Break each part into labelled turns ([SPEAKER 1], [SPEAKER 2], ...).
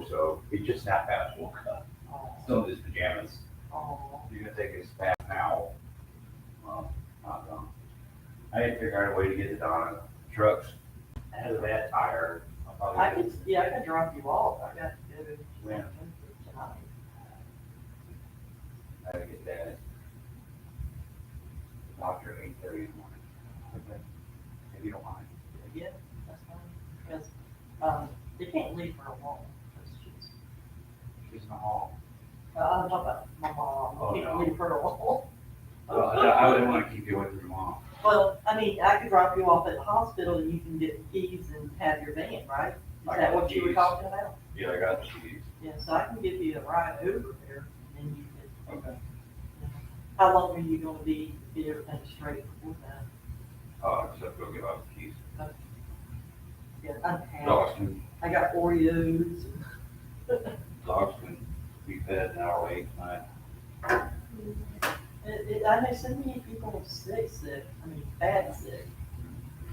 [SPEAKER 1] know, so he just now past woke up.
[SPEAKER 2] Oh,
[SPEAKER 1] Still in his pajamas.
[SPEAKER 2] oh,
[SPEAKER 1] He's gonna take his bath now. Well, not done. I need to figure out a way to get to Donna. Trucks has a bad tire. I'll probably
[SPEAKER 2] I could, yeah, I could drop you off, I got to go to
[SPEAKER 1] When?
[SPEAKER 2] tonight.
[SPEAKER 1] I gotta get that. Doctor at 8:30 in the morning. Okay. If you don't mind.
[SPEAKER 2] Yeah, that's fine, because, they can't leave her alone, because she's,
[SPEAKER 1] She's in the hall.
[SPEAKER 2] I'm talking about my mom,
[SPEAKER 1] Oh,
[SPEAKER 2] can't
[SPEAKER 1] no.
[SPEAKER 2] leave her alone.
[SPEAKER 1] I wouldn't wanna keep you away from your mom.
[SPEAKER 2] Well, I mean, I could drop you off at the hospital and you can get the keys and have your van, right? Is
[SPEAKER 1] I
[SPEAKER 2] that
[SPEAKER 1] got
[SPEAKER 2] what
[SPEAKER 1] the
[SPEAKER 2] you were
[SPEAKER 1] keys.
[SPEAKER 2] talking about?
[SPEAKER 1] Yeah, I got the keys.
[SPEAKER 2] Yeah, so I can give you a ride over there, and then you can,
[SPEAKER 1] Okay.
[SPEAKER 2] how long are you gonna be, get everything straight before that?
[SPEAKER 1] Except go give out the keys.
[SPEAKER 2] Yeah, I'm happy.
[SPEAKER 1] Dogs
[SPEAKER 2] I got Oreos.
[SPEAKER 1] can be fed an hour late tonight.
[SPEAKER 2] I know so many people sick, I mean, bad sick.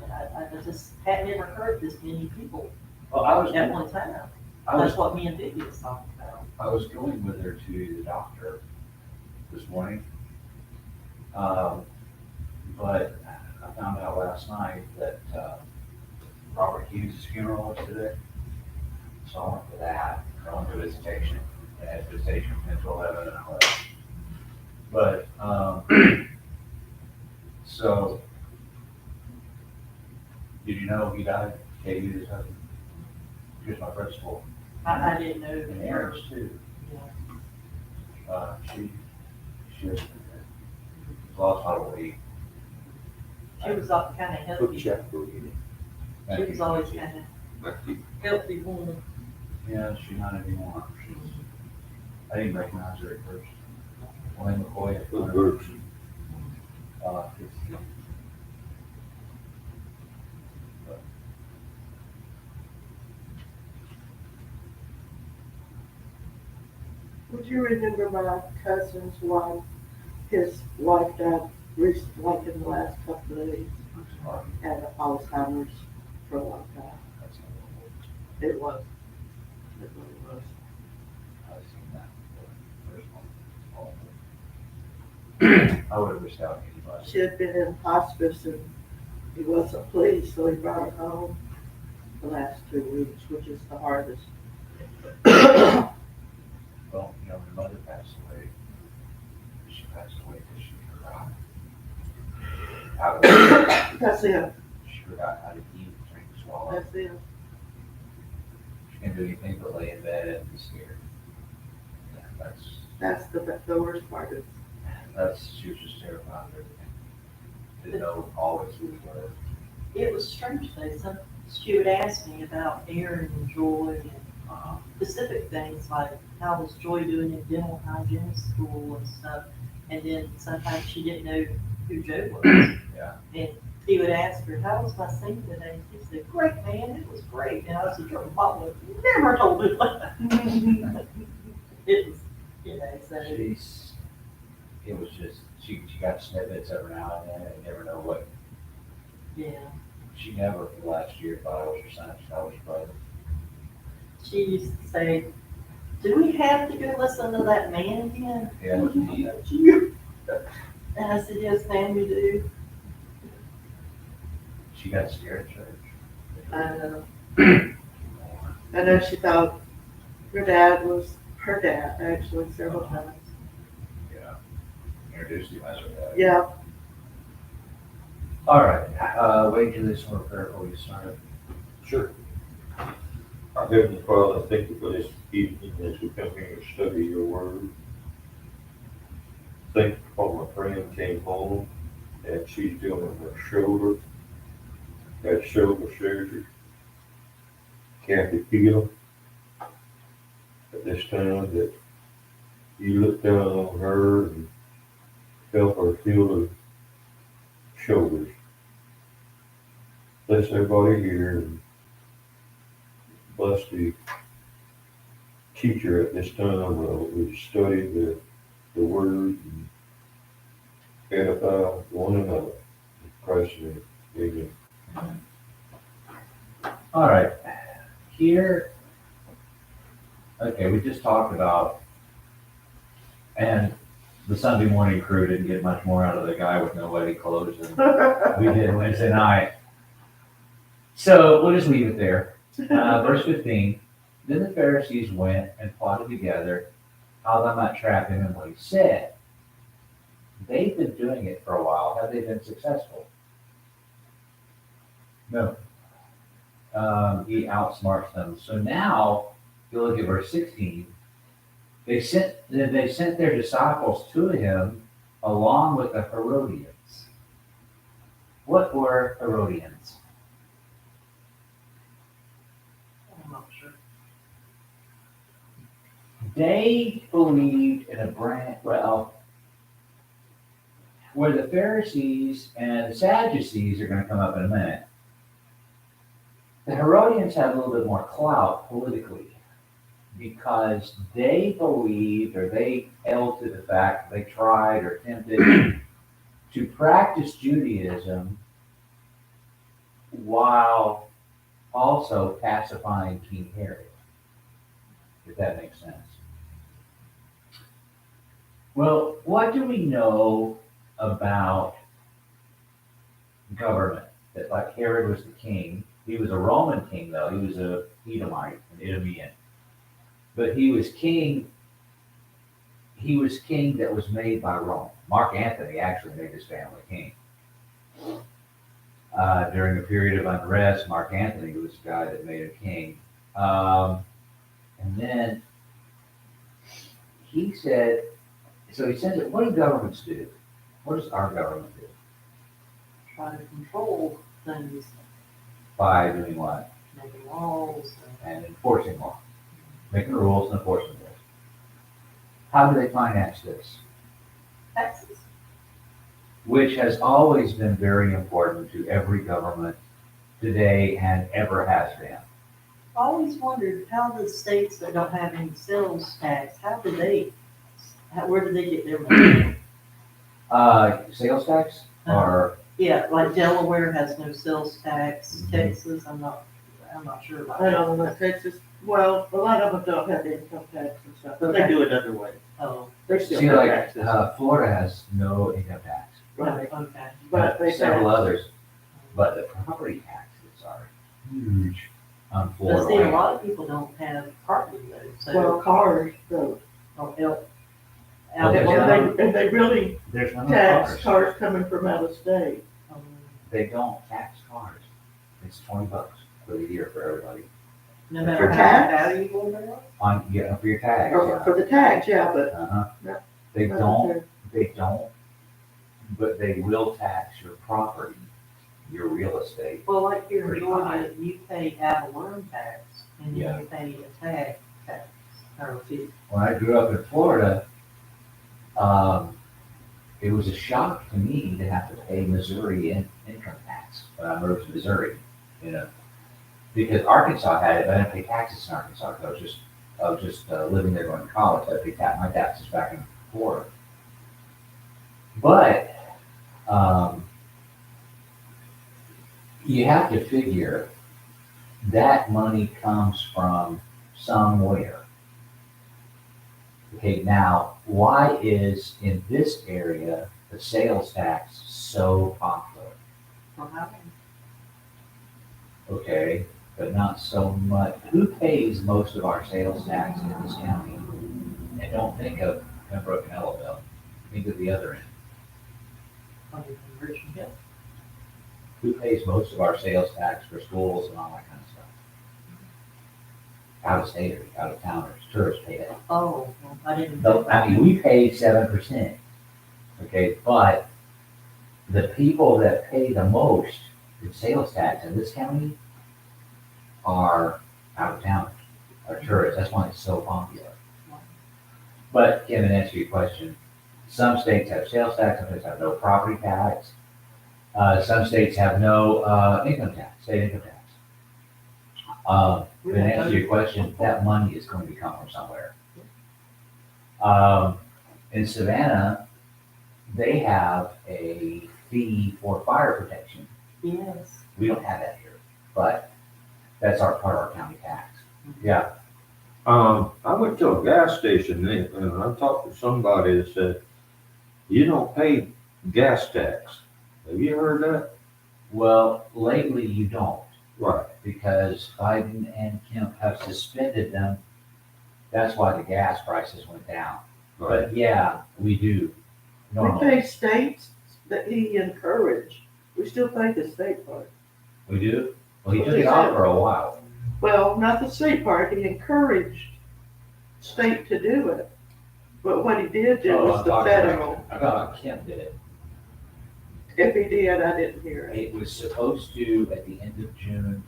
[SPEAKER 2] And I just had never heard this many people
[SPEAKER 1] Well, I was,
[SPEAKER 2] at one time.
[SPEAKER 1] I
[SPEAKER 2] That's
[SPEAKER 1] was,
[SPEAKER 2] what me and Vicky was talking about.
[SPEAKER 1] I was going with her to the doctor this morning. But I found out last night that, Robert Hughes' funeral was today. So I went to that, I went to visitation, and had visitation from 10 to 11 and I left. But, so, did you know he died? Katie, his husband? He was my principal,
[SPEAKER 2] I didn't know.
[SPEAKER 1] and Aaron's too.
[SPEAKER 2] Yeah.
[SPEAKER 1] She was lost a lot of weight.
[SPEAKER 2] She was kind of healthy. She was always kind of healthy woman.
[SPEAKER 1] Yeah, she's not anymore. I didn't recognize her at first. Wayne McCoy at first.
[SPEAKER 3] Would you remember my cousin's wife? His wife died recently, like in the last couple of days, had Alzheimer's for a long time. It was. It really was.
[SPEAKER 1] I've seen that before. First one. I would have wished out anybody.
[SPEAKER 3] She had been in hospice and he wasn't pleased, so he brought her home the last 2 weeks, which is the hardest.
[SPEAKER 1] Well, you know, her mother passed away. She passed away because she forgot how to,
[SPEAKER 3] That's it.
[SPEAKER 1] she forgot how to eat, drink, swallow.
[SPEAKER 3] That's it.
[SPEAKER 1] She can't do anything but lay in bed and be scared. Yeah,
[SPEAKER 3] That's the worst part of it.
[SPEAKER 1] she was just terrified of everything. Didn't know always who we were.
[SPEAKER 2] It was strange though, she would ask me about Aaron and Joy and specific things like how was Joy doing in dental hygiene school and stuff. And then sometimes she didn't know who Joe was.
[SPEAKER 1] Yeah.
[SPEAKER 2] And he would ask her, how was my singing today? She said, great, man, it was great. And I said, your mom would never told me that. It was, you know, so.
[SPEAKER 1] It was just, she got snippets every now and then, and never know what.
[SPEAKER 2] Yeah,
[SPEAKER 1] She never, for the last year, thought I was her son, she thought I was her brother.
[SPEAKER 2] she used to say, do we have to go listen to that man again?
[SPEAKER 1] Yeah, it was me.
[SPEAKER 2] And I said, yes, ma'am, we do.
[SPEAKER 1] She got scared at church.
[SPEAKER 3] I know she thought her dad was her dad, actually, several times.
[SPEAKER 1] Yeah. Introduced him as her dad.
[SPEAKER 3] Yeah,
[SPEAKER 1] All right, wait till this one prayer before you start.
[SPEAKER 4] Sure. Our Heavenly Father, I thank you for this evening as we come here to study your word. Thank you for my friend came home and she's dealing with her shoulder, had shoulder surgery. Kathy feel at this time that you look down on her and help her feel her shoulders. Bless everybody here and bless the teacher at this time. We study the word and edify one another. In Christ's name, amen.
[SPEAKER 1] All right, here, Okay, we just talked about, and the Sunday morning crew didn't get much more out of the guy with no wedding clothes than we did Wednesday night. So we'll just leave it there. Verse 15, then the Pharisees went and plotted together how they might trap him in what he said. They've been doing it for a while. Have they been successful? No. He outsmarts them. So now, if you look at verse 16, they sent their disciples to him along with the Herodians. What were Herodians?
[SPEAKER 2] I'm not sure.
[SPEAKER 1] They believed in a brand, well, where the Pharisees and the Sadducees are going to come up in a minute. The Herodians had a little bit more clout politically because they believed or they held to the fact they tried or attempted to practice Judaism while also pacifying King Herod, if that makes sense. Well, what do we know about government? That like Herod was the king. He was a Roman king though. He was a Edomite, an Idumean. But he was king that was made by Rome. Mark Antony actually made his family king. During a period of unrest, Mark Antony was the guy that made him king. And then he said, so he says, what do governments do? What does our government do?
[SPEAKER 2] Try to control things,
[SPEAKER 1] By doing what?
[SPEAKER 2] making laws
[SPEAKER 1] And enforcing law. Making the rules and enforcing rules. How do they finance this?
[SPEAKER 2] taxes.
[SPEAKER 1] Which has always been very important to every government today and ever has been.
[SPEAKER 2] I always wondered how the states that don't have any sales tax, where do they get their money?
[SPEAKER 1] Sales tax or
[SPEAKER 2] Yeah, like Delaware has no sales tax, Texas, I'm not sure about
[SPEAKER 3] I
[SPEAKER 2] that.
[SPEAKER 3] don't know, like Texas, well, a lot of them don't have income tax and stuff, but they do it other way.
[SPEAKER 2] Oh,
[SPEAKER 3] They still
[SPEAKER 1] see,
[SPEAKER 3] pay
[SPEAKER 1] like
[SPEAKER 3] taxes.
[SPEAKER 1] Florida has no income tax.
[SPEAKER 3] Right,
[SPEAKER 2] okay.
[SPEAKER 3] but they
[SPEAKER 1] Several
[SPEAKER 3] tax.
[SPEAKER 1] others, but the property taxes are huge on
[SPEAKER 2] But
[SPEAKER 1] Florida
[SPEAKER 2] see, a
[SPEAKER 1] land.
[SPEAKER 2] lot of people don't have property though, so,
[SPEAKER 3] Well, cars, though.
[SPEAKER 2] or
[SPEAKER 1] Well,
[SPEAKER 2] out
[SPEAKER 1] there's
[SPEAKER 2] there.
[SPEAKER 3] And they really
[SPEAKER 1] There's no
[SPEAKER 3] tax
[SPEAKER 1] cars.
[SPEAKER 3] cars coming from out of state.
[SPEAKER 1] They don't tax cars. It's $20 for the year for everybody.
[SPEAKER 2] No matter
[SPEAKER 3] For
[SPEAKER 2] how
[SPEAKER 3] tax?
[SPEAKER 2] valuable they are.
[SPEAKER 1] For your tax.
[SPEAKER 3] Or for the tax, yeah, but.
[SPEAKER 1] Uh-huh. They don't, but they will tax your property, your real estate.
[SPEAKER 2] Well, like here in
[SPEAKER 1] Pretty high.
[SPEAKER 2] Georgia, you pay ad valorem tax, and then
[SPEAKER 1] Yeah.
[SPEAKER 2] you pay a tag tax, or a fee.
[SPEAKER 1] When I grew up in Florida, it was a shock to me to have to pay Missouri income tax when I moved to Missouri, because Arkansas had it, but I didn't pay taxes in Arkansas because I was just living there going to college. I paid my taxes back in Florida. But you have to figure that money comes from somewhere. Okay, now, why is in this area the sales tax so popular?
[SPEAKER 2] For housing.
[SPEAKER 1] Okay, but not so much. Who pays most of our sales tax in this county? And don't think of Pembroke and Ellaville. Think of the other end.
[SPEAKER 2] Funding from Richmond Hill.
[SPEAKER 1] Who pays most of our sales tax for schools and all that kind of stuff? Out of staters, out of towners, tourists pay that.
[SPEAKER 2] Oh, well, I didn't.
[SPEAKER 1] I mean, we pay 7%. Okay, but the people that pay the most in sales tax in this county are out of towners, are tourists. That's why it's so popular. But Kevin, answer your question. Some states have sales tax, some states have no property tax. Some states have no income tax, state income tax. To answer your question, that money is going to come from somewhere. In Savannah, they have a fee for fire protection.
[SPEAKER 2] Yes.
[SPEAKER 1] We don't have that here, but that's part of our county tax. Yeah.
[SPEAKER 4] I went to a gas station and I talked to somebody that said, you don't pay gas tax. Have you heard that?
[SPEAKER 1] Well, lately you don't,
[SPEAKER 4] Right.
[SPEAKER 1] because Biden and Kemp have suspended them. That's why the gas prices went down.
[SPEAKER 4] Right.
[SPEAKER 1] But yeah, we do.
[SPEAKER 3] We
[SPEAKER 1] Normally,
[SPEAKER 3] pay states that he encouraged. We still pay the state part.
[SPEAKER 1] we do. Well, he
[SPEAKER 3] What
[SPEAKER 1] took
[SPEAKER 3] they
[SPEAKER 1] it off
[SPEAKER 3] said.
[SPEAKER 1] for a while.
[SPEAKER 3] Well, not the state part, he encouraged state to do it. But what he did do
[SPEAKER 1] Oh,
[SPEAKER 3] was
[SPEAKER 1] I'm
[SPEAKER 3] the
[SPEAKER 1] talking
[SPEAKER 3] federal.
[SPEAKER 1] I thought Kemp did it.
[SPEAKER 3] If he did, I didn't hear it.
[SPEAKER 1] It was supposed to, at the end of June,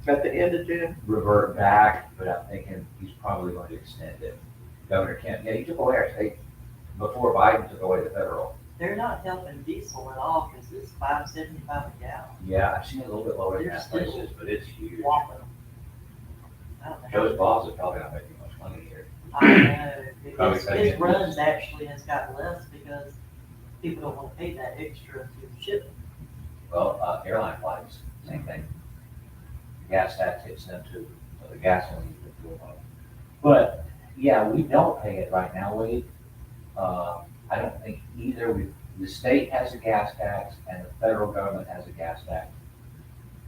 [SPEAKER 3] At the end of June,
[SPEAKER 1] revert back, but I'm thinking he's probably going to extend it. Governor Kemp, yeah, he took away our state, before Biden took away the federal.
[SPEAKER 2] They're not helping diesel at all, cause it's $5.75 a gallon.
[SPEAKER 1] Yeah, I've seen it a little bit lower in
[SPEAKER 2] They're
[SPEAKER 1] that
[SPEAKER 2] still
[SPEAKER 1] places, but it's huge.
[SPEAKER 2] Whopping. I don't know.
[SPEAKER 1] Joe's boss is probably not making much money here.
[SPEAKER 2] I know,
[SPEAKER 1] Probably
[SPEAKER 2] his,
[SPEAKER 1] paying
[SPEAKER 2] his
[SPEAKER 1] it.
[SPEAKER 2] runs actually has got less because people don't wanna pay that extra to ship it.
[SPEAKER 1] Well, airline flights, same thing. Gas tax hits them too, so the gasoline is the fuel. But, yeah, we don't pay it right now, Wade. I don't think either, the state has a gas tax and the federal government has a gas tax.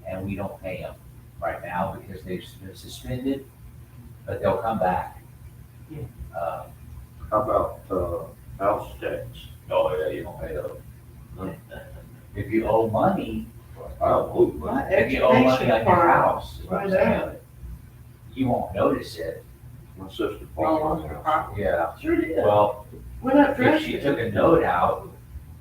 [SPEAKER 1] And we don't pay them right now because they've been suspended, but they'll come back.
[SPEAKER 2] Yeah.
[SPEAKER 4] How about, house tax?
[SPEAKER 1] Oh, yeah, you don't pay those. If you owe money,
[SPEAKER 4] I don't believe
[SPEAKER 3] my
[SPEAKER 4] that.
[SPEAKER 1] if you owe money on
[SPEAKER 3] education
[SPEAKER 1] your
[SPEAKER 3] part,
[SPEAKER 1] house, is what I'm
[SPEAKER 3] I
[SPEAKER 1] saying, you won't notice it.
[SPEAKER 4] My sister
[SPEAKER 2] All
[SPEAKER 4] bought
[SPEAKER 2] on
[SPEAKER 4] my
[SPEAKER 2] your
[SPEAKER 4] house.
[SPEAKER 2] property.
[SPEAKER 1] Yeah,
[SPEAKER 3] sure did.
[SPEAKER 1] well,
[SPEAKER 3] We're not
[SPEAKER 1] if
[SPEAKER 3] dressing.
[SPEAKER 1] she took a note out,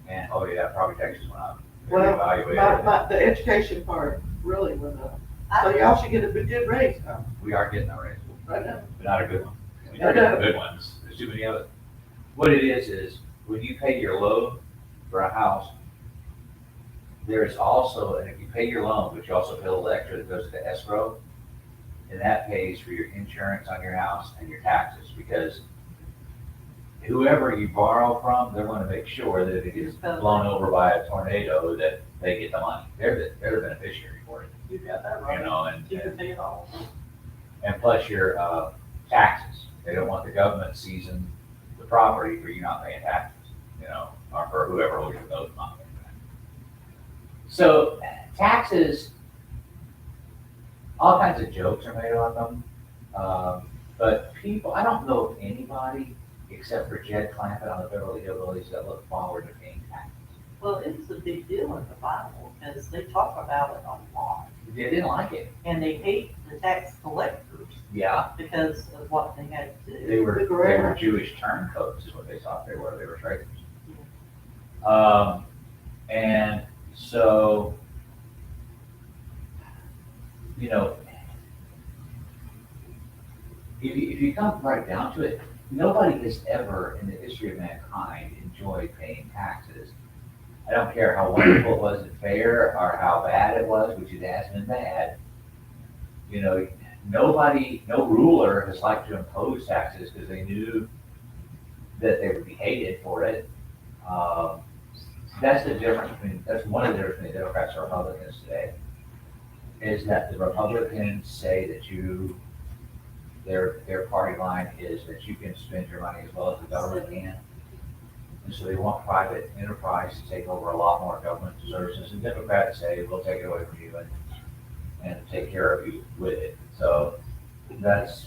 [SPEAKER 1] and, oh yeah, property taxes went up. They
[SPEAKER 3] Well,
[SPEAKER 1] reevaluated it.
[SPEAKER 3] the education part really went up. So y'all should get a good raise, huh?
[SPEAKER 1] We are getting a raise,
[SPEAKER 3] Right now.
[SPEAKER 1] but not a good one. We
[SPEAKER 3] I
[SPEAKER 1] are getting
[SPEAKER 3] know.
[SPEAKER 1] good ones, there's too many of it. What it is when you pay your loan for a house, there's also, and if you pay your loan, but you also pay a little extra that goes to escrow, and that pays for your insurance on your house and your taxes, because whoever you borrow from, they're gonna make sure that if it gets blown over by a tornado, that they get the money. They're the beneficiary for it,
[SPEAKER 2] You got that
[SPEAKER 1] you
[SPEAKER 2] right.
[SPEAKER 1] know, and,
[SPEAKER 2] You can pay it all.
[SPEAKER 1] and plus your, taxes. They don't want the government seizing the property for you not paying taxes, you know, or for whoever owes you those not paying taxes. So taxes, all kinds of jokes are made on them. But people, I don't know of anybody except for Jed Clampett on the Beverly Hillbillies that look forward to paying taxes.
[SPEAKER 2] Well, it was a big deal in the Bible because they talk about it a lot.
[SPEAKER 1] They didn't like it.
[SPEAKER 2] And they hate the tax collectors
[SPEAKER 1] Yeah,
[SPEAKER 2] because of what they had to do.
[SPEAKER 1] they were
[SPEAKER 3] The grammar.
[SPEAKER 1] Jewish turncoats is what they thought they were. They were traitors. And so, you know, if you come right down to it, nobody has ever in the history of mankind enjoyed paying taxes. I don't care how wonderful it was and fair or how bad it was, which it has been bad. You know, nobody, no ruler has liked to impose taxes because they knew that they would be hated for it. That's the difference between, that's one of the differences between Democrats and Republicans today, is that the Republicans say that their party line is that you can spend your money as well as the government can. And so they want private enterprise to take over a lot more government services, and Democrats say, we'll take it away from you and take care of you with it. So that's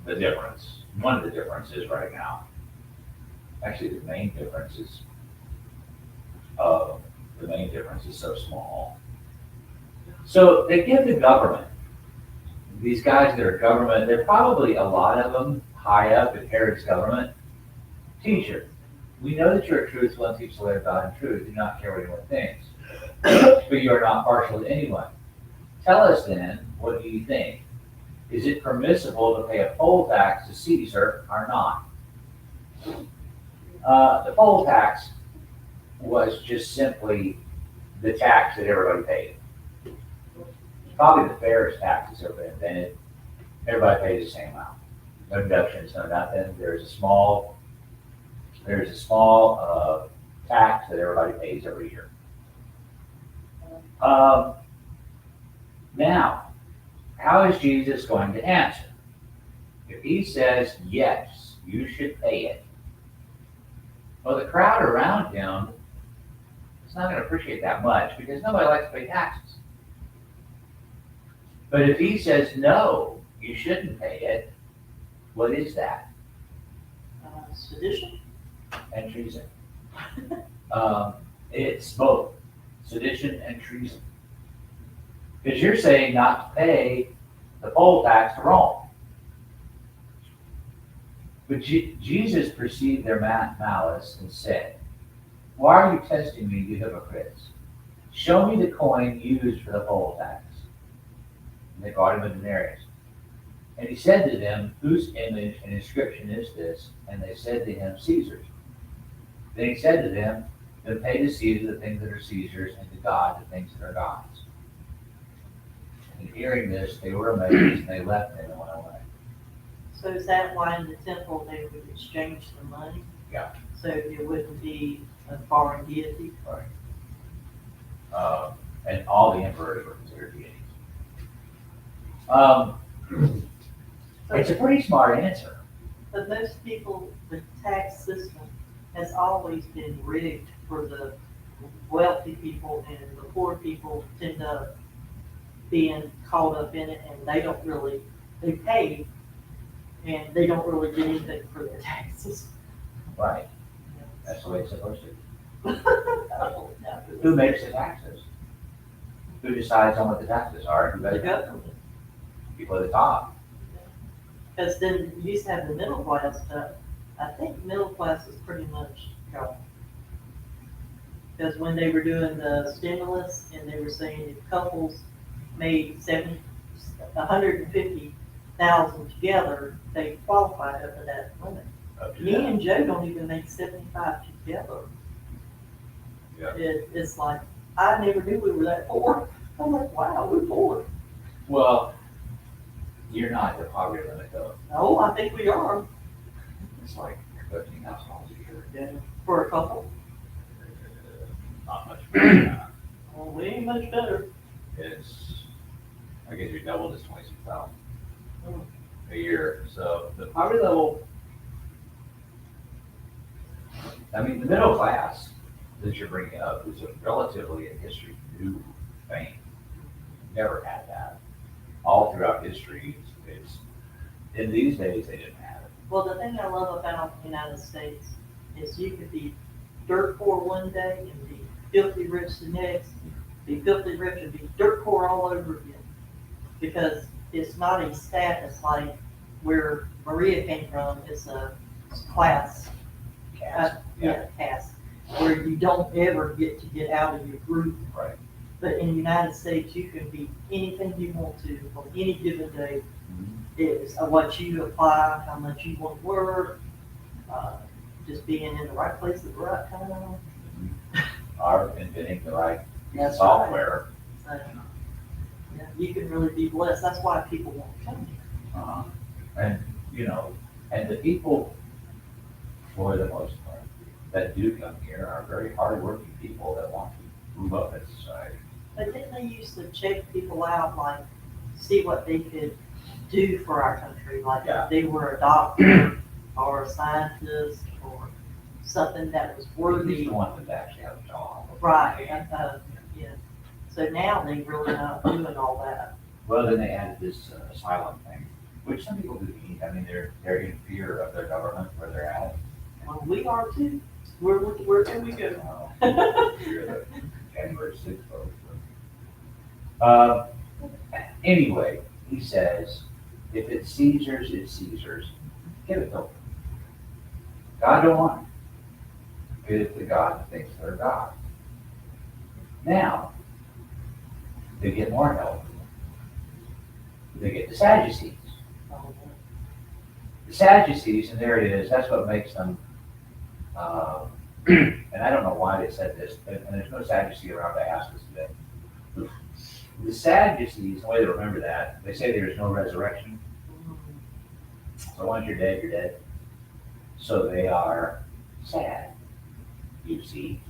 [SPEAKER 1] the difference, one of the differences right now. Actually, the main difference is so small. So they give the government, these guys that are government, they're probably a lot of them high up in Herod's government. Teacher, we know that you're truthful and teach the way of God and truth, do not care what anyone thinks, but you are not partial to anyone. Tell us then, what do you think? Is it permissible to pay a poll tax to Caesar or not? The poll tax was just simply the tax that everybody paid. Probably the fairest tax that's ever been invented. Everybody pays the same amount. No deductions, no nothing. There's a small tax that everybody pays every year. Now, how is Jesus going to answer? If he says, yes, you should pay it, well, the crowd around him is not gonna appreciate that much because nobody likes to pay taxes. But if he says, no, you shouldn't pay it, what is that?
[SPEAKER 2] Sedition?
[SPEAKER 1] And treason. It's both sedition and treason. Because you're saying not to pay the poll tax to Rome. But Jesus perceived their malice and said, why are you testing me, you hypocrites? Show me the coin used for the poll tax. And they brought him a denarius. And he said to them, whose image and inscription is this? And they said to him, Caesar's. Then he said to them, then pay to Caesar the things that are Caesar's, and to God the things that are God's. And hearing this, they were amazed, and they left him and went away.
[SPEAKER 2] So is that why in the temple they would exchange the money?
[SPEAKER 1] Yeah.
[SPEAKER 2] So it wouldn't be a foreign deity?
[SPEAKER 1] And all the emperors were considered deities. It's a pretty smart answer.
[SPEAKER 2] But most people, the tax system has always been rigged for the wealthy people, and the poor people end up being caught up in it, and they don't really, they pay, and they don't really get anything for their taxes.
[SPEAKER 1] Right. That's the way it's supposed to be.
[SPEAKER 2] I don't know.
[SPEAKER 1] Who makes the taxes? Who decides on what the taxes are? Who
[SPEAKER 2] The
[SPEAKER 1] does it?
[SPEAKER 2] government.
[SPEAKER 1] People at the top.
[SPEAKER 2] Because then you used to have the middle class stuff. I think middle class is pretty much gone. Because when they were doing the stimulus and they were saying if couples made 150,000 together, they qualified up to that limit.
[SPEAKER 1] Up to
[SPEAKER 2] Me
[SPEAKER 1] them.
[SPEAKER 2] and Joe don't even make 75 together.
[SPEAKER 1] Yeah.
[SPEAKER 2] It's like, I never knew we were that poor. I'm like, wow, we're poor.
[SPEAKER 1] Well, you're not at the poverty limit though.
[SPEAKER 2] No, I think we are.
[SPEAKER 1] It's like $13,000 a year.
[SPEAKER 2] For a couple.
[SPEAKER 1] Not much better than that.
[SPEAKER 2] Well, we ain't much better.
[SPEAKER 1] It's, I guess you doubled it's 26,000
[SPEAKER 2] Mm.
[SPEAKER 1] a year. So the poverty level, I mean, the middle class that you're bringing up is a relatively in history new thing. Never had that. All throughout history, it's in these days they didn't have it.
[SPEAKER 2] Well, the thing I love about the United States is you could be dirt poor one day and be filthy rich the next, be filthy rich and be dirt poor all over again. Because it's not a status like where Maria came from, it's a class,
[SPEAKER 1] Caste. Yeah,
[SPEAKER 2] caste, where you don't ever get to get out of your group.
[SPEAKER 1] right.
[SPEAKER 2] But in the United States, you can be anything you want to on any given day. It's what you apply, how much you want to work, just being in the right place at the right time.
[SPEAKER 1] Are inventing the right
[SPEAKER 2] That's right.
[SPEAKER 1] software.
[SPEAKER 2] So, yeah, you can really be blessed. That's why people want to come here.
[SPEAKER 1] And, you know, and the people, for the most part, that do come here are very hardworking people that want to move up in society.
[SPEAKER 2] But didn't they used to check people out, like, see what they could do for our country? Like,
[SPEAKER 1] Yeah.
[SPEAKER 2] if they were a doctor or a scientist or something that was
[SPEAKER 1] These
[SPEAKER 2] worthy.
[SPEAKER 1] are the ones that actually have a job.
[SPEAKER 2] Right, yeah. So now they really not doing all that.
[SPEAKER 1] Well, then they added this asylum thing, which some people do need. I mean, they're in fear of their government where they're at.
[SPEAKER 2] Well, we are too. Where can we go?
[SPEAKER 1] Fear the January 6th vote. Anyway, he says, if it's Caesar's, it's Caesar's. Give it to him. God don't want it. Give it to God that thinks they're God. Now, they get more help. They get the Sadducees. The Sadducees, and there it is, that's what makes them, and I don't know why they said this, and there's no Sadducee around to ask us today. The Sadducees, the way to remember that, they say there's no resurrection. So once you're dead, you're dead. So they are sad, you see.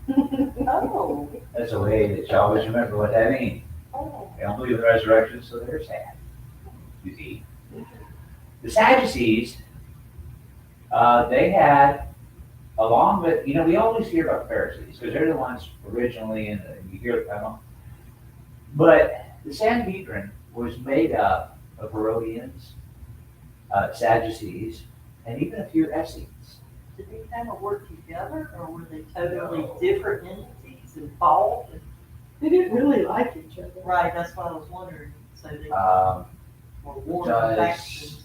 [SPEAKER 2] Oh,
[SPEAKER 1] That's a way that you always remember what that means.
[SPEAKER 2] oh.
[SPEAKER 1] They don't believe in the resurrection, so they're sad, you see. The Sadducees, they had, along with, we always hear about Pharisees, because they're the ones originally, and you hear about them. But the Sanhedrin was made up of Herodians, Sadducees, and even a few Essenes.
[SPEAKER 2] Did they kind of work together, or were they totally different entities involved?
[SPEAKER 3] They didn't really like each other.
[SPEAKER 2] Right, that's what I was wondering, so they
[SPEAKER 1] Um,
[SPEAKER 2] were warring
[SPEAKER 1] does-
[SPEAKER 2] factions.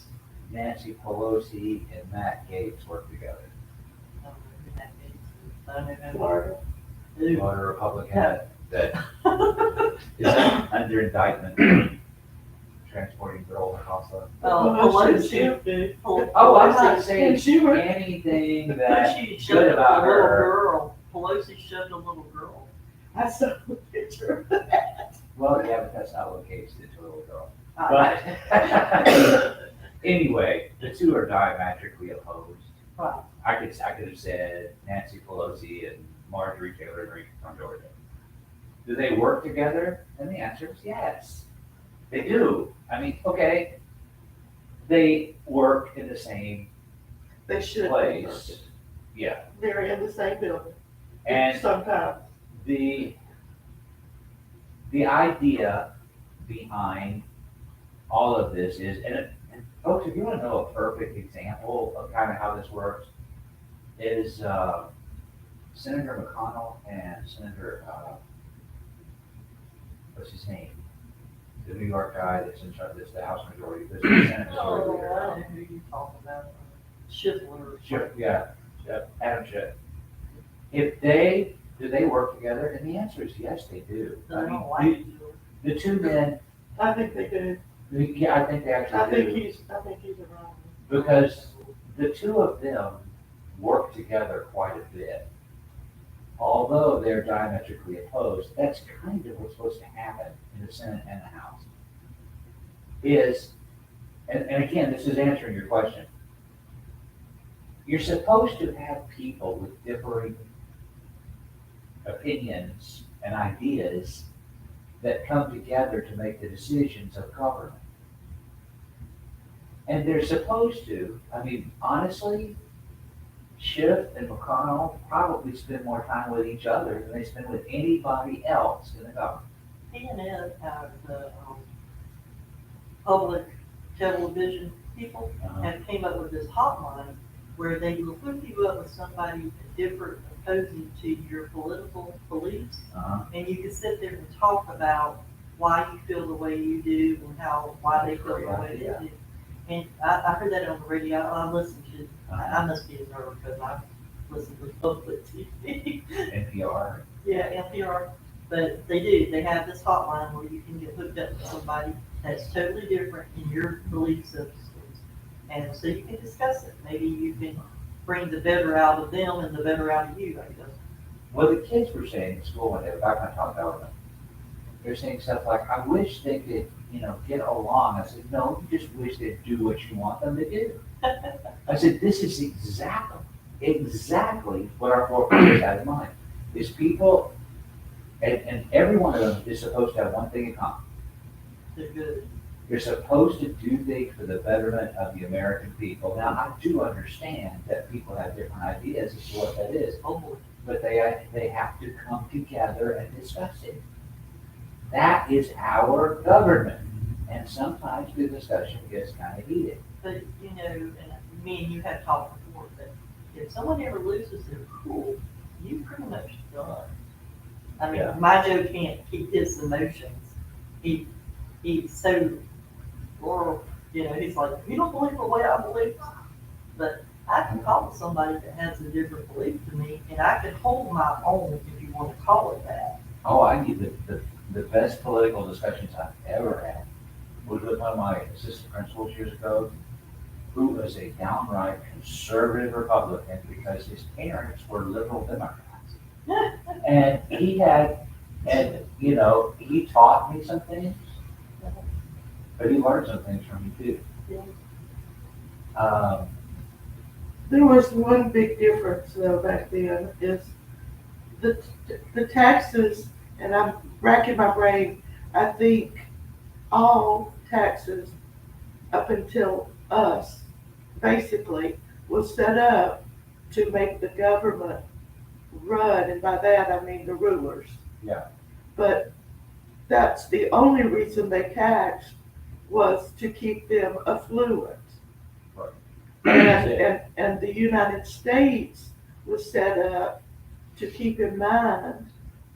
[SPEAKER 1] Nancy Pelosi and Matt Gaetz work together.
[SPEAKER 2] In that case. I don't know.
[SPEAKER 3] Florida.
[SPEAKER 2] Ooh.
[SPEAKER 1] What a Republican that is under indictment for transporting girls across the.
[SPEAKER 2] Oh,
[SPEAKER 3] Pelosi.
[SPEAKER 2] Pelosi.
[SPEAKER 1] Oh, I'm not
[SPEAKER 3] And
[SPEAKER 1] saying
[SPEAKER 3] Schumer.
[SPEAKER 1] anything that
[SPEAKER 2] She
[SPEAKER 1] good
[SPEAKER 2] shoved
[SPEAKER 1] about
[SPEAKER 2] a little
[SPEAKER 1] her.
[SPEAKER 2] girl. Pelosi shoved a little girl.
[SPEAKER 3] I saw a picture of that.
[SPEAKER 1] Well, yeah, but that's not what Gates did to a little girl.
[SPEAKER 2] I-
[SPEAKER 1] But anyway, the two are diametrically opposed.
[SPEAKER 2] Right.
[SPEAKER 1] I could have said Nancy Pelosi and Marjorie Taylor Greene from Georgia. Do they work together? And the answer is yes. They do. I mean, okay, they work in the same
[SPEAKER 3] They should.
[SPEAKER 1] place. Yeah,
[SPEAKER 3] They're in the same building.
[SPEAKER 1] and
[SPEAKER 3] Sometimes.
[SPEAKER 1] the idea behind all of this is, and folks, if you want to know a perfect example of kind of how this works, is Senator McConnell and Senator, what's his name? The New York guy that's in charge, that's the House Majority, this is the Senate Majority
[SPEAKER 2] Oh,
[SPEAKER 1] Leader.
[SPEAKER 2] I know who you talking about. Schiffler.
[SPEAKER 1] Schiff, yeah, Adam Schiff. Do they work together? And the answer is yes, they do.
[SPEAKER 2] I
[SPEAKER 1] I
[SPEAKER 2] don't
[SPEAKER 1] mean,
[SPEAKER 2] like you.
[SPEAKER 1] the two men,
[SPEAKER 3] I think they do.
[SPEAKER 1] yeah, I think they
[SPEAKER 3] I
[SPEAKER 1] actually
[SPEAKER 3] think
[SPEAKER 1] do.
[SPEAKER 3] he's around.
[SPEAKER 1] Because the two of them work together quite a bit. Although they're diametrically opposed, that's kind of what's supposed to happen in the Senate and the House. And again, this is answering your question. You're supposed to have people with differing opinions and ideas that come together to make the decisions of government. And they're supposed to, I mean, honestly, Schiff and McConnell probably spend more time with each other than they spend with anybody else in the government.
[SPEAKER 2] CNN have the public television people have came up with this hotline where they will hook you up with somebody different, opposing to your political beliefs,
[SPEAKER 1] Uh-huh.
[SPEAKER 2] and you can sit there and talk about why you feel the way you do and why they feel the way they do. And I heard that on the radio. I listened to. I must be a nerd because I listen to public TV.
[SPEAKER 1] NPR.
[SPEAKER 2] Yeah, NPR, but they do, they have this hotline where you can get hooked up with somebody that's totally different in your belief systems. And so you can discuss it, maybe you can bring the better out of them and the better out of you, I guess.
[SPEAKER 1] Well, the kids were saying in school when they were back on top government, they're saying stuff like, I wish they could, get along. I said, no, you just wish they'd do what you want them to do. I said, this is exactly what our forefathers had in mind, is people, and every one of them is supposed to have one thing in common.
[SPEAKER 2] They're good.
[SPEAKER 1] You're supposed to do things for the betterment of the American people. Now, I do understand that people have different ideas as to what that is,
[SPEAKER 2] Oh, boy.
[SPEAKER 1] but they have to come together and discuss it. That is our government, and sometimes the discussion gets kind of heated.
[SPEAKER 2] But, and me and you have talked before, that if someone ever loses their cool, you pretty much done. I mean,
[SPEAKER 1] Yeah.
[SPEAKER 2] my Joe can't keep his emotions. He's so, or, he's like, you don't believe the way I believe. But I can call somebody that has a different belief to me, and I can hold my own, if you want to call it that.
[SPEAKER 1] Oh, I need the best political discussions I've ever had was with one of my assistant principals years ago, who was a downright conservative Republican because his parents were liberal Democrats. And he taught me some things, but he learned some things from me too.
[SPEAKER 2] Yeah.
[SPEAKER 3] There was one big difference though back then is the taxes, and I'm racking my brain, I think all taxes up until us, basically, was set up to make the government run, and by that I mean the rulers.
[SPEAKER 1] Yeah.
[SPEAKER 3] But that's the only reason they taxed, was to keep them affluent.
[SPEAKER 1] Right.
[SPEAKER 3] And the United States was set up to keep in mind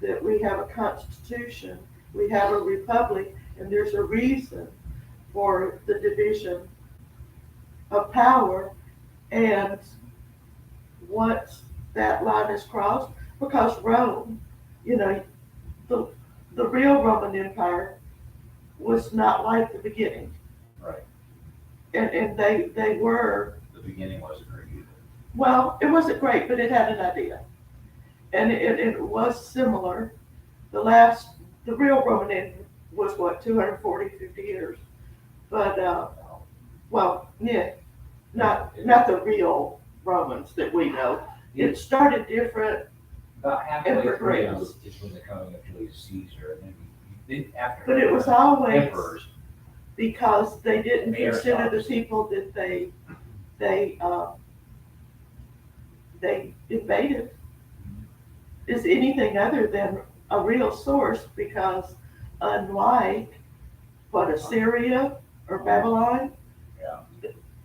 [SPEAKER 3] that we have a constitution, we have a republic, and there's a reason for the division of power. And once that line is crossed, because Rome, you know, the real Roman Empire was not like the beginning.
[SPEAKER 1] Right.
[SPEAKER 3] And they were,
[SPEAKER 1] The beginning wasn't very good.
[SPEAKER 3] well, it wasn't great, but it had an idea. And it was similar. The real Roman Empire was what, 240, 50 years? But, well, yeah, not the real Romans that we know. It started different,
[SPEAKER 1] About halfway through
[SPEAKER 3] progressed.
[SPEAKER 1] is when the coming of Julius Caesar, and then after.
[SPEAKER 3] but it was always
[SPEAKER 1] Emperors,
[SPEAKER 3] because they didn't consider the
[SPEAKER 1] Aristocracy.
[SPEAKER 3] people that they invaded is anything other than a real source, because unlike what, Assyria or Babylon,
[SPEAKER 1] Yeah.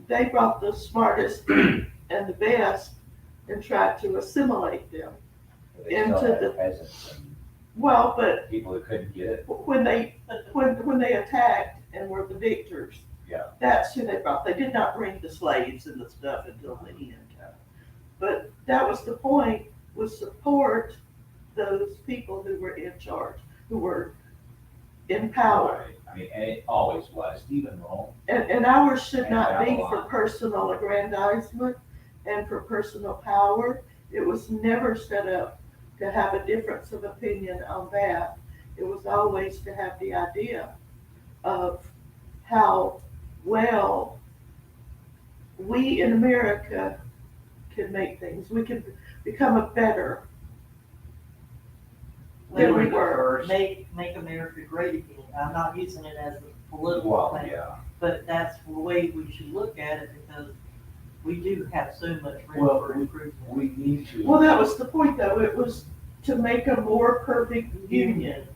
[SPEAKER 3] they brought the smartest and the best and tried to assimilate them.
[SPEAKER 1] but they still
[SPEAKER 3] Into
[SPEAKER 1] had
[SPEAKER 3] the-
[SPEAKER 1] peasants and
[SPEAKER 3] Well, but
[SPEAKER 1] people who couldn't get it.
[SPEAKER 3] when they attacked and were the victors,
[SPEAKER 1] Yeah.
[SPEAKER 3] that's who they brought. They did not bring the slaves and the stuff until the end. But that was the point, was support those people who were in charge, who were in power.
[SPEAKER 1] Right. I mean, and it always was, even Rome.
[SPEAKER 3] And ours should
[SPEAKER 1] And
[SPEAKER 3] not be for
[SPEAKER 1] Babylon.
[SPEAKER 3] personal aggrandizement and for personal power. It was never set up to have a difference of opinion on that. It was always to have the idea of how well we in America can make things. We can become a better than we were.
[SPEAKER 2] Make America great again. I'm not using it as a political
[SPEAKER 1] Well,
[SPEAKER 2] thing,
[SPEAKER 1] yeah.
[SPEAKER 2] but that's the way we should look at it, because we do have so much room
[SPEAKER 1] Well,
[SPEAKER 2] for improvement.
[SPEAKER 1] We need to.
[SPEAKER 3] Well, that was the point, though. It was to make a more perfect union.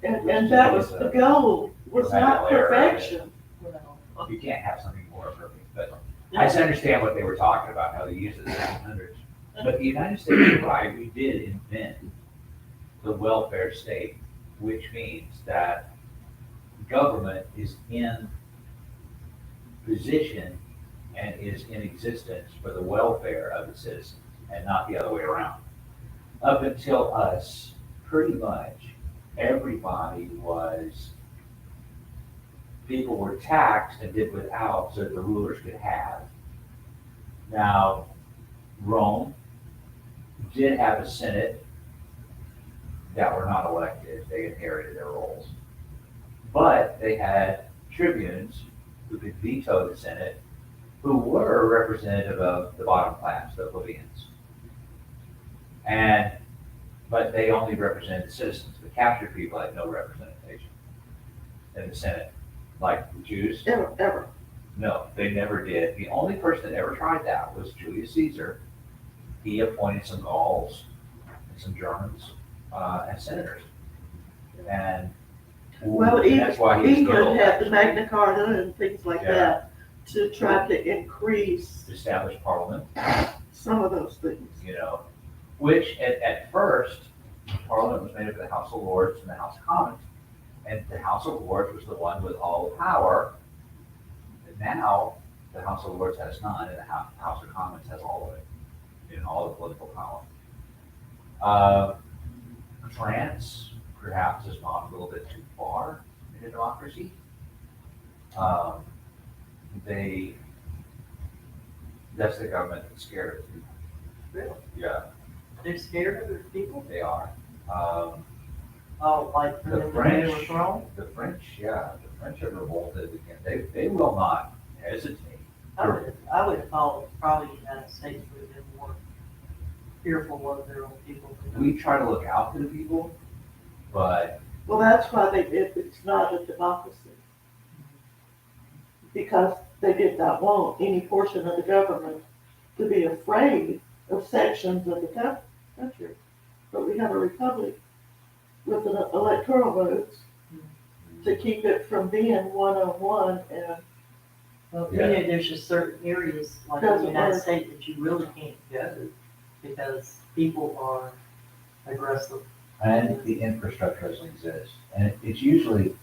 [SPEAKER 3] And that was the goal, was not perfection.
[SPEAKER 2] Well,
[SPEAKER 1] You can't have something more perfect, but I just understand what they were talking about, how they used it in the 1700s. But the United States, you're right, we did invent the welfare state, which means that government is in position and is in existence for the welfare of the citizens and not the other way around. Up until us, pretty much everybody people were taxed and did without so that the rulers could have. Now, Rome did have a senate that were not elected, they inherited their roles. But they had tribunes who could veto the senate, who were representative of the bottom class, the plebeians. But they only represented the citizens. The captured people had no representation in the senate. Like the Jews,
[SPEAKER 3] Ever.
[SPEAKER 1] no, they never did. The only person that ever tried that was Julius Caesar. He appointed some Gauls and some Germans as senators. And
[SPEAKER 3] Well,
[SPEAKER 1] and that's why he was
[SPEAKER 3] England had the
[SPEAKER 1] good,
[SPEAKER 3] Magna Carta and things like
[SPEAKER 1] Yeah.
[SPEAKER 3] that to try to increase
[SPEAKER 1] established parliament,
[SPEAKER 3] some of those things.
[SPEAKER 1] you know, which at first, Parliament was made up of the House of Lords and the House of Commons. And the House of Lords was the one with all the power. And now, the House of Lords has none, and the House of Commons has all of it, all the political power. France, perhaps, has gone a little bit too far in a democracy. That's the government that's scared of people.
[SPEAKER 2] Really?
[SPEAKER 1] Yeah,
[SPEAKER 2] They're scared of their people?
[SPEAKER 1] they are.
[SPEAKER 2] Oh, like for
[SPEAKER 1] The
[SPEAKER 2] them to do with
[SPEAKER 1] French,
[SPEAKER 2] Rome?
[SPEAKER 1] the French have revolted again. They will not hesitate.
[SPEAKER 2] I would have thought probably the United States would have been more fearful of their own people.
[SPEAKER 1] We try to look out for the people, but
[SPEAKER 3] Well, that's why it's not a democracy. Because they did not want any portion of the government to be afraid of sections of the country. But we have a republic with an electoral votes to keep it from being one-on-one and
[SPEAKER 2] Well,
[SPEAKER 1] Yeah.
[SPEAKER 2] there's just certain areas like in the
[SPEAKER 3] Doesn't
[SPEAKER 2] United
[SPEAKER 3] work.
[SPEAKER 2] States that you really can't go because people are aggressive.
[SPEAKER 1] And the infrastructure doesn't exist. And it's usually,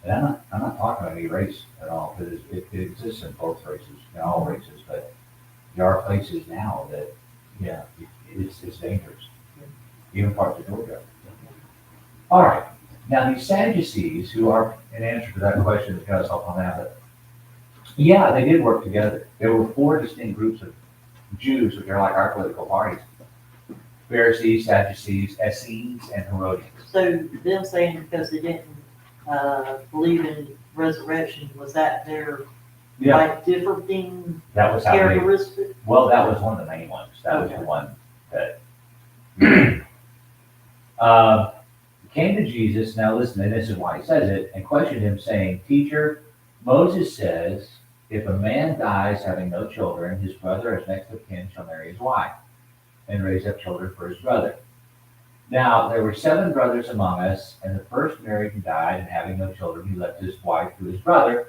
[SPEAKER 1] and I'm not talking about any race at all, because it exists in both races, in all races, but there are places now that, yeah, it's dangerous. Even parts of Georgia. All right, now these Sadducees, who are, in answer to that question, that got us off on that, but yeah, they did work together. There were 4 distinct groups of Jews, which are like our political parties. Pharisees, Sadducees, Essenes, and Herodians.
[SPEAKER 2] So them saying because they didn't, believe in resurrection, was that their, like, differing
[SPEAKER 1] That was how they,
[SPEAKER 2] characteristic?
[SPEAKER 1] well, that was one of the main ones. That was the
[SPEAKER 2] Okay.
[SPEAKER 1] one that came to Jesus. Now listen, and this is why he says it, and questioned him, saying, Teacher, Moses says, if a man dies having no children, his brother as next of kin shall marry his wife and raise up children for his brother. Now, there were 7 brothers among us, and the first married and died, and having no children, he left his wife to his brother.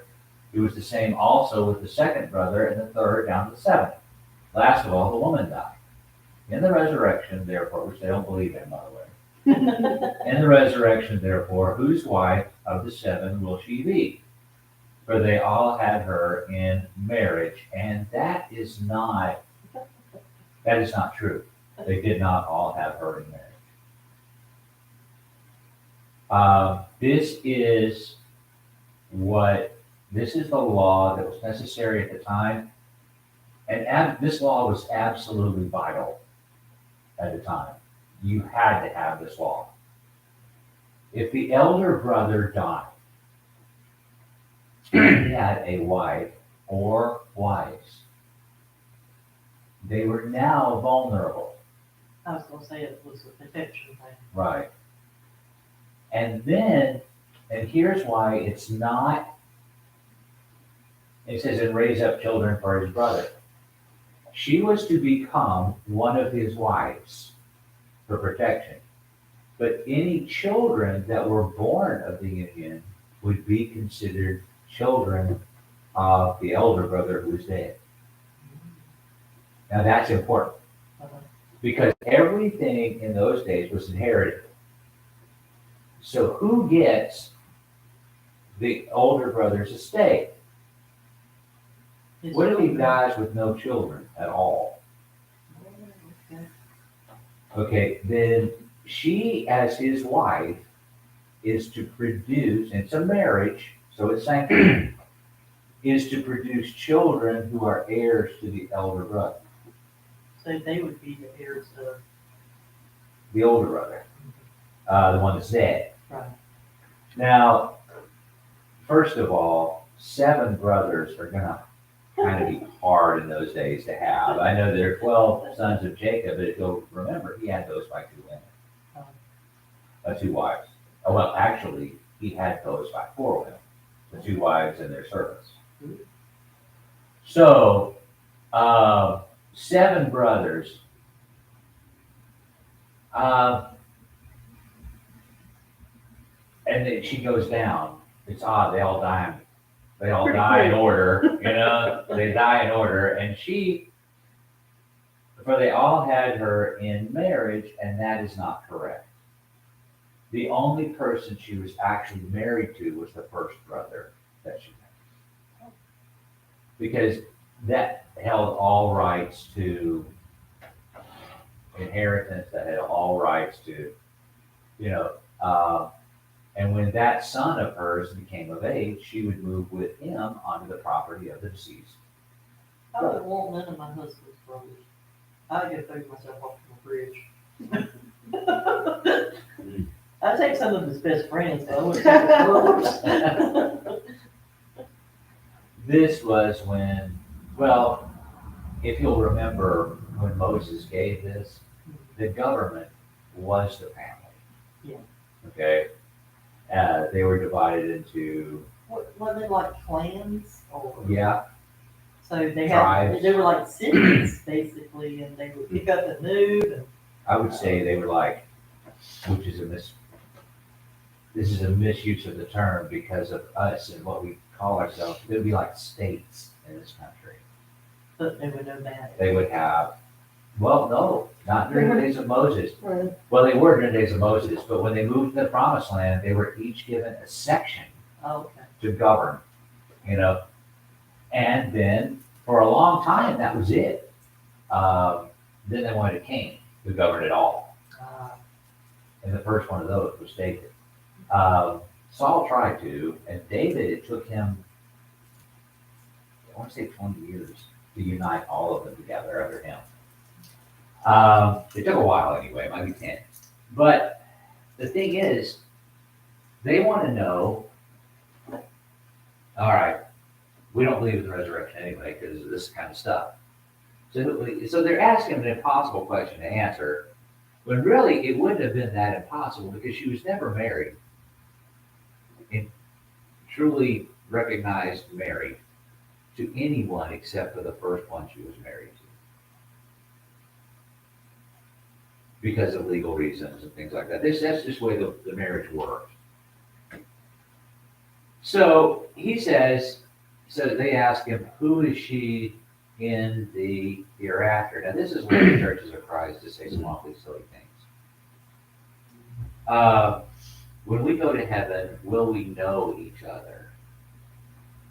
[SPEAKER 1] It was the same also with the second brother, and the third down to the 7th. Last of all, the woman died. In the resurrection, therefore, which they don't believe in, by the way. In the resurrection, therefore, whose wife of the 7 will she be? For they all had her in marriage, and that is not true. They did not all have her in marriage. This is the law that was necessary at the time, and this law was absolutely vital at the time. You had to have this law. If the elder brother died, he had a wife or wives, they were now vulnerable.
[SPEAKER 2] I was gonna say it was a protection thing.
[SPEAKER 1] Right. And then, and here's why it's not, it says, and raise up children for his brother. She was to become one of his wives for protection. But any children that were born of the union would be considered children of the elder brother who's dead. Now that's important, because everything in those days was inherited. So who gets the older brother's estate? What if he dies with no children at all? Okay, then she, as his wife, is to produce, and it's a marriage, so it's sanctioned, is to produce children who are heirs to the elder brother,
[SPEAKER 2] So they would be the heirs of,
[SPEAKER 1] the older brother, the one that's dead.
[SPEAKER 2] right,
[SPEAKER 1] Now, first of all, 7 brothers are gonna kind of be hard in those days to have. I know there are 12 sons of Jacob, but if you'll remember, he had those by 2 women, 2 wives. Oh, well, actually, he had those by 4 women, the 2 wives and their servants. So, 7 brothers. And then she goes down. It's odd, they all die. They all
[SPEAKER 3] Pretty
[SPEAKER 1] die in
[SPEAKER 3] quick.
[SPEAKER 1] order, they die in order, and for they all had her in marriage, and that is not correct. The only person she was actually married to was the first brother that she married. Because that held all rights to inheritance, that had all rights to, and when that son of hers became of age, she would move with him onto the property of the deceased.
[SPEAKER 2] I would want none of my husband's brothers. I'd go throw myself off the bridge. I'd take some of his best friends, but I wouldn't take his brothers.
[SPEAKER 1] This was when, well, if you'll remember, when Moses gave this, the government was the family.
[SPEAKER 2] Yeah.
[SPEAKER 1] Okay? They were divided into
[SPEAKER 2] Were they like clans or?
[SPEAKER 1] Yeah,
[SPEAKER 2] So they
[SPEAKER 1] Tribes.
[SPEAKER 2] they were like cities basically, and they would pick up and move and.
[SPEAKER 1] I would say they were like, which is this is a misuse of the term because of us and what we call ourselves. They'd be like states in this country.
[SPEAKER 2] But they would know that.
[SPEAKER 1] They would have, well, no, not during the days of Moses.
[SPEAKER 3] Right.
[SPEAKER 1] Well, they were during the days of Moses, but when they moved to the promised land, they were each given a section
[SPEAKER 2] Oh, okay.
[SPEAKER 1] to govern, you know? And then for a long time, that was it. Then they wanted a king who governed it all. And the first one of those was David. Saul tried to, and David, it took him, I want to say 20 years to unite all of them together under him. It took a while anyway, maybe 10. But the thing is, they want to know, all right, we don't believe in the resurrection anyway because of this kind of stuff. So they're asking an impossible question to answer, when really it wouldn't have been that impossible because she was never married and truly recognized married to anyone except for the first one she was married to. Because of legal reasons and things like that. That's just the way the marriage worked. So he says, so they ask him, who is she in the hereafter? Now this is where the churches are prized to say some awfully silly things. When we go to heaven, will we know each other?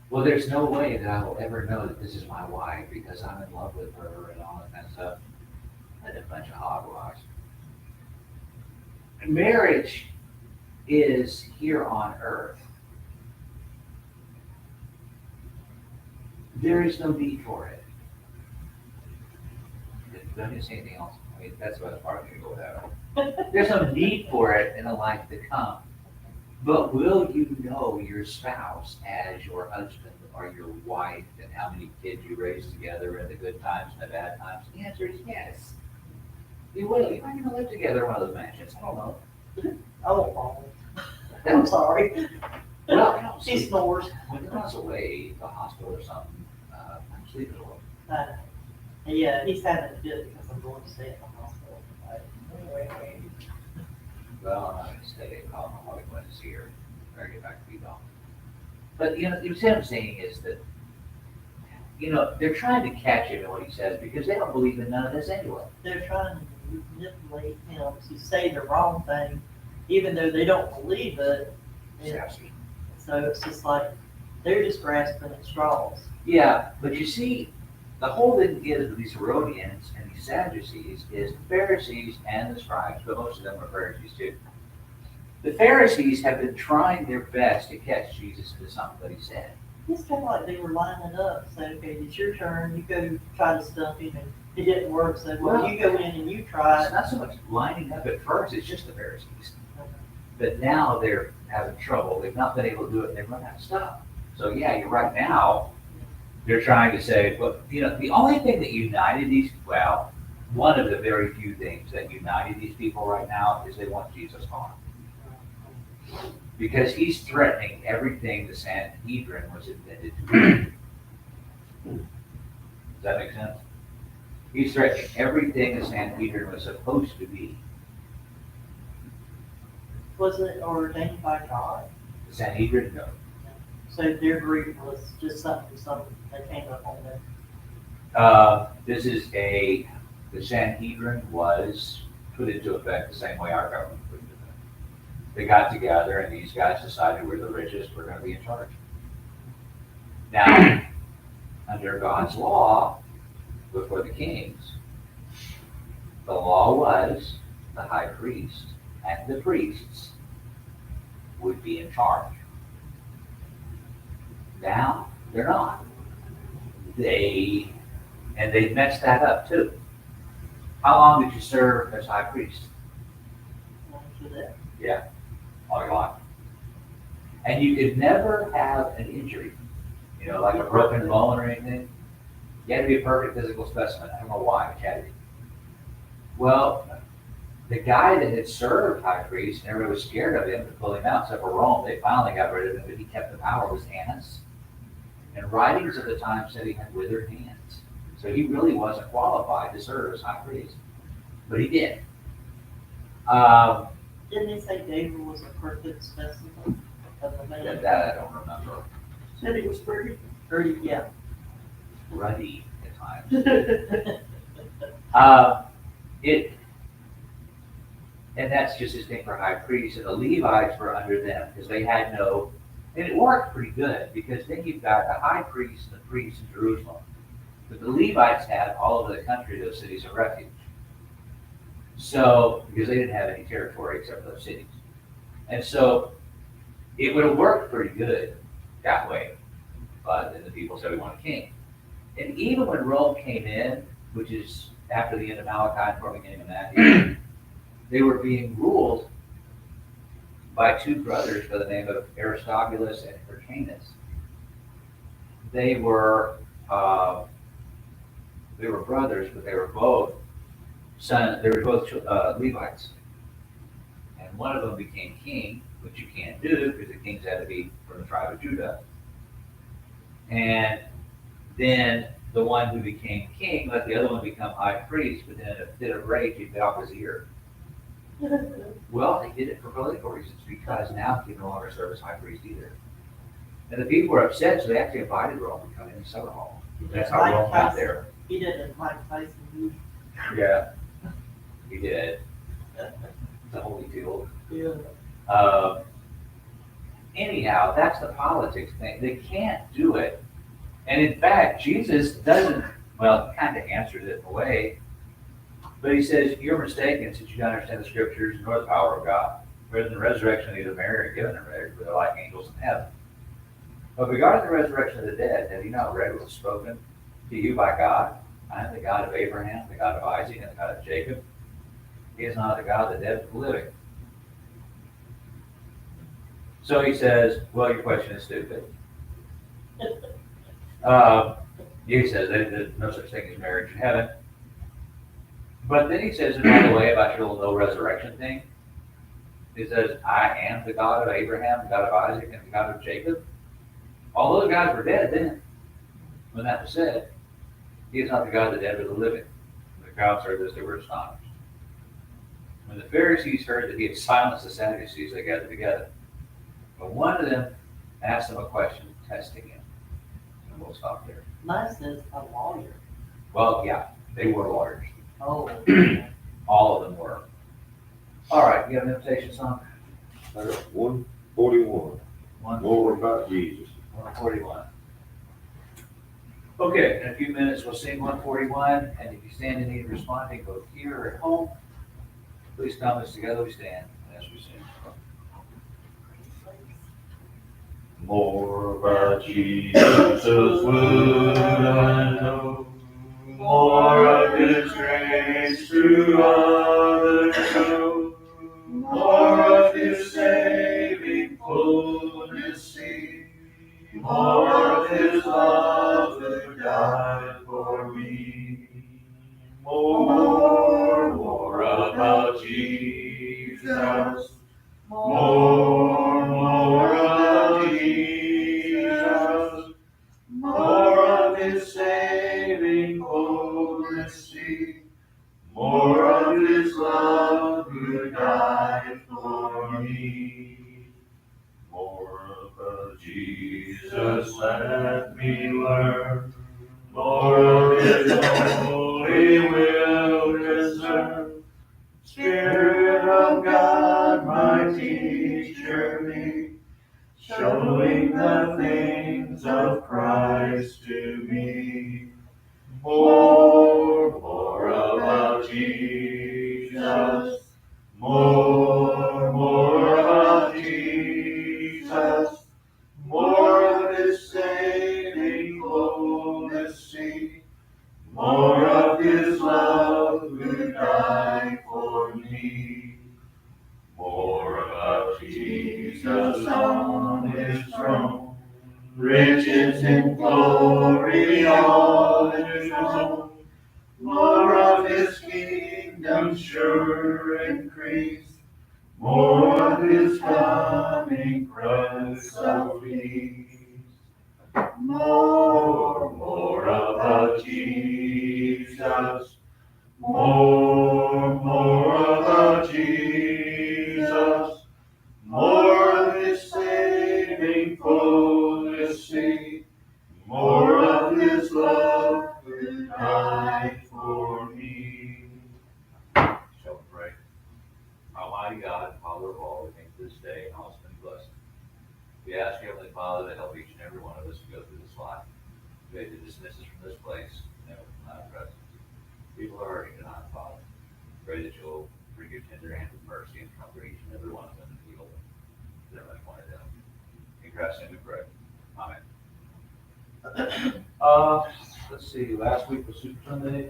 [SPEAKER 1] Well, there's no way that I will ever know that this is my wife because I'm in love with her and all that kind of stuff. That's a bunch of hogwash. Marriage is here on earth. There is no need for it. Don't you say anything else? I mean, that's what part of me to go with that. There's no need for it in a life to come. But will you know your spouse as your husband or your wife and how many kids you raised together in the good times and the bad times? The answer is yes. You will. You're not going to live together in one of those mansions. I don't know.
[SPEAKER 2] Oh, I'm sorry.
[SPEAKER 1] Well, you know,
[SPEAKER 2] She snores.
[SPEAKER 1] when you're on the way to the hospital or something, I'm sleeping alone.
[SPEAKER 2] Yeah, he's having a fit because I'm going to stay at the hospital.
[SPEAKER 1] Well, I'm not going to stay and call my wife when I see her. Or get back to be gone. But, you know, what I'm saying is that, you know, they're trying to catch him in what he says because they don't believe in none of this anyway.
[SPEAKER 2] They're trying to manipulate him to say the wrong thing, even though they don't believe it. And so it's just like, they're just grasping at straws.
[SPEAKER 1] Yeah, but you see, the whole thing is with these Herodians and these Sadducees is the Pharisees and the scribes, but most of them are Pharisees too. The Pharisees have been trying their best to catch Jesus into something that he said.
[SPEAKER 2] It's kind of like they were lining up, saying, okay, it's your turn, you go try to stump him, and it didn't work, so, well, you go in and you try.
[SPEAKER 1] It's not so much lining up at first, it's just the Pharisees. But now they're having trouble, they've not been able to do it, and they've run out of stuff. So yeah, you're right now, they're trying to say, but you know, the only thing that united these, well, one of the very few things that united these people right now is they want Jesus gone. Because he's threatening everything the Sanhedrin was intended to be. Does that make sense? He's threatening everything the Sanhedrin was supposed to be.
[SPEAKER 2] Was it ordained by God?
[SPEAKER 1] The Sanhedrin, no.
[SPEAKER 2] So their group was just something they came up on there.
[SPEAKER 1] The Sanhedrin was put into effect the same way our government put into effect. They got together and these guys decided we're the richest, we're gonna be in charge. Now, under God's law, before the kings, the law was the high priest and the priests would be in charge. Now, they're not. They've messed that up too. How long did you serve as high priest?
[SPEAKER 2] After that.
[SPEAKER 1] Yeah, all your life. And you could never have an injury, you know, like a broken bone or anything. You had to be a perfect physical specimen. I don't know why, but you had to be. Well, the guy that had served high priest, and everybody was scared of him to pull him out, except for Rome, they finally got rid of him, but he kept the power, was Annas. And writings of the time said he had withered hands. So he really wasn't qualified to serve as high priest, but he did.
[SPEAKER 2] Didn't they say David was a perfect specimen of a man?
[SPEAKER 1] That I don't remember.
[SPEAKER 3] Said he was pretty.
[SPEAKER 2] Yeah.
[SPEAKER 1] Ruddy at times. And that's just his thing for high priests, and the Levites were under them, because they had no, and it worked pretty good, because then you've got the high priest and the priests in Jerusalem. But the Levites had all over the country those cities of refuge. So, because they didn't have any territory except for those cities. And so, it would have worked pretty good that way. But then the people said we want a king. And even when Rome came in, which is after the end of Malachi and before the beginning of Matthew, they were being ruled by two brothers by the name of Aristobulus and Hyrcanus. They were brothers, but they were both Levites. And one of them became king, which you can't do because the kings had to be from the tribe of Judah. And then the one who became king let the other one become high priest, but then in a fit of rage, he bit off his ear. Well, they did it for political reasons, because now he can no longer serve as high priest either. And the people were upset, so they actually invited Rome to come in and settle hall. That's how Rome got there.
[SPEAKER 2] He did it like Tyson.
[SPEAKER 1] Yeah, he did. The holy field.
[SPEAKER 2] Yeah.
[SPEAKER 1] Anyhow, that's the politics thing. They can't do it. And in fact, Jesus doesn't, well, he kind of answers it in a way, but he says, you're mistaken since you don't understand the scriptures nor the power of God. For in the resurrection of either Mary or given in marriage, for they're like angels in heaven. But regarding the resurrection of the dead, have you not read what was spoken to you by God? I am the God of Abraham, the God of Isaac, and the God of Jacob. He is not the God of the dead, but the living. So he says, well, your question is stupid. He says there's no such thing as marriage in heaven. But then he says, and by the way, about your little no resurrection thing, he says, I am the God of Abraham, the God of Isaac, and the God of Jacob. All those guys were dead then, when that was said. He is not the God of the dead, but the living. The crowd heard this, they were astonished. When the Pharisees heard that he had silenced the Sadducees, they gathered together. But one of them asked him a question, testing him. And we'll stop there.
[SPEAKER 2] Mine says a lawyer.
[SPEAKER 1] Well, yeah, they were lawyers.
[SPEAKER 2] Oh.
[SPEAKER 1] All of them were. All right, you have an invitation song?
[SPEAKER 4] 141. More about Jesus.
[SPEAKER 1] 141. Okay, in a few minutes, we'll sing 141, and if you stand in need of responding, both here or at home, please come as together we stand as we sing.
[SPEAKER 4] More about Jesus would I know, more of his grace to others show, more of his saving fullness see, more of his love who died for me. More about Jesus, more of Jesus, more of his saving fullness see, more of his love who died for me. More of Jesus let me learn, more of his holy will discern. Spirit of God, my teacher be, showing the things of Christ to me. More about Jesus, more of Jesus, more of his saving fullness see, more of his love who died for me. More about Jesus on his throne, riches in glory all his own,
[SPEAKER 5] more of his kingdom sure increase, more of his coming Christ of peace. More of a Jesus, more of a Jesus, more of his saving fullness see, more of his love who died for me.
[SPEAKER 1] Shall we pray? Almighty God, Father of all, we thank you this day and all it's been blessed. We ask you, Heavenly Father, to help each and every one of us to go through this life. We beg to dismiss us from this place, never from thy presence. People are hurting tonight, Father. Pray that you'll bring your tender hand of mercy and comfort each and every one of them and heal them. They're much wanted them. In Christ's name we pray. Amen. Let's see, last week was Super Sunday,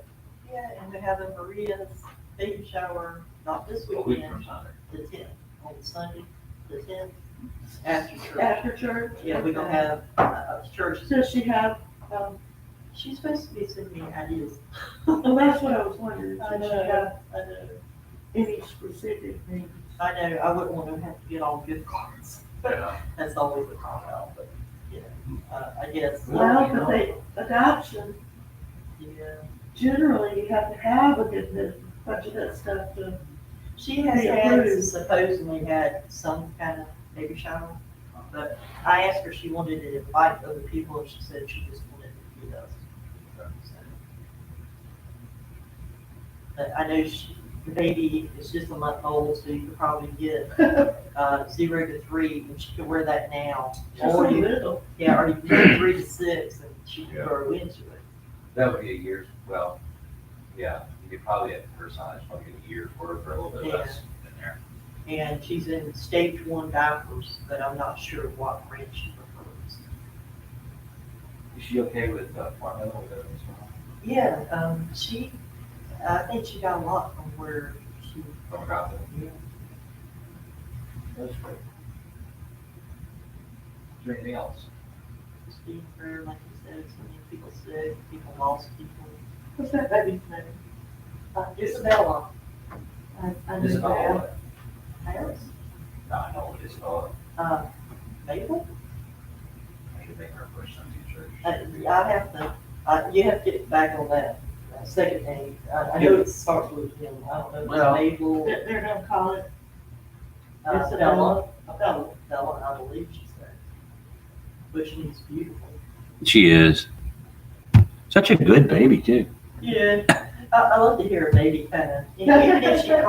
[SPEAKER 2] Yeah, and we're having Maria's baby shower, not this
[SPEAKER 1] a week
[SPEAKER 2] weekend,
[SPEAKER 1] from Sunday.
[SPEAKER 2] the 10th, on Sunday, the 10th, after church.
[SPEAKER 3] After church?
[SPEAKER 2] Yeah, we're gonna have, church.
[SPEAKER 3] Does she have,
[SPEAKER 2] She's supposed to be sending me ideas.
[SPEAKER 3] well, that's what I was wondering,
[SPEAKER 2] I
[SPEAKER 3] does she
[SPEAKER 2] know,
[SPEAKER 3] have
[SPEAKER 2] I know,
[SPEAKER 3] any specific needs?
[SPEAKER 2] I know, I wouldn't want to have to get all gift cards.
[SPEAKER 1] Yeah.
[SPEAKER 2] That's always a call out, but, you know, I guess.
[SPEAKER 3] Well, but adoption,
[SPEAKER 2] Yeah.
[SPEAKER 3] generally you have to have a good bunch of that stuff to,
[SPEAKER 2] She has
[SPEAKER 3] They
[SPEAKER 2] had,
[SPEAKER 3] approved.
[SPEAKER 2] supposedly had some kind of baby shower, but I asked her if she wanted to invite other people, and she said she just wanted to get us. So, but I know the baby is just a month old, so you could probably get, 0 to 3, and she could wear that now.
[SPEAKER 3] she's so
[SPEAKER 2] Or you,
[SPEAKER 3] little.
[SPEAKER 2] yeah, or you could do 3 to 6, and she could
[SPEAKER 1] Yeah.
[SPEAKER 2] grow into it.
[SPEAKER 1] That would be a year's, well, yeah, you could probably at her size, probably get a year's worth or a little bit less in there.
[SPEAKER 2] And she's in stage 1 diapers, but I'm not sure what brand she prefers.
[SPEAKER 1] Is she okay with formula with everything?
[SPEAKER 2] Yeah, I think she got a lot from where she,
[SPEAKER 1] From Gotham?
[SPEAKER 2] yeah.
[SPEAKER 1] That's great. Is there anything else?
[SPEAKER 2] Just being prayer, like you said, so many people sick, people lost people.
[SPEAKER 3] What's that baby's name?
[SPEAKER 2] Isabella
[SPEAKER 3] I knew
[SPEAKER 1] Isabella
[SPEAKER 3] that.
[SPEAKER 1] what?
[SPEAKER 2] Harris,
[SPEAKER 1] No, I know it is,
[SPEAKER 2] Mabel?
[SPEAKER 1] I need to make her push some teachers.
[SPEAKER 2] I have to, you have to get back on that second name. I know it starts with him, I don't know, if
[SPEAKER 1] Well-
[SPEAKER 2] it's Mabel,
[SPEAKER 3] They're gonna call it
[SPEAKER 2] Bella,
[SPEAKER 3] Bella.
[SPEAKER 2] Bella, I believe she said. But she's beautiful.
[SPEAKER 6] She is. Such a good baby, too.
[SPEAKER 2] Yeah, I love to hear a baby kind of, even if she cries.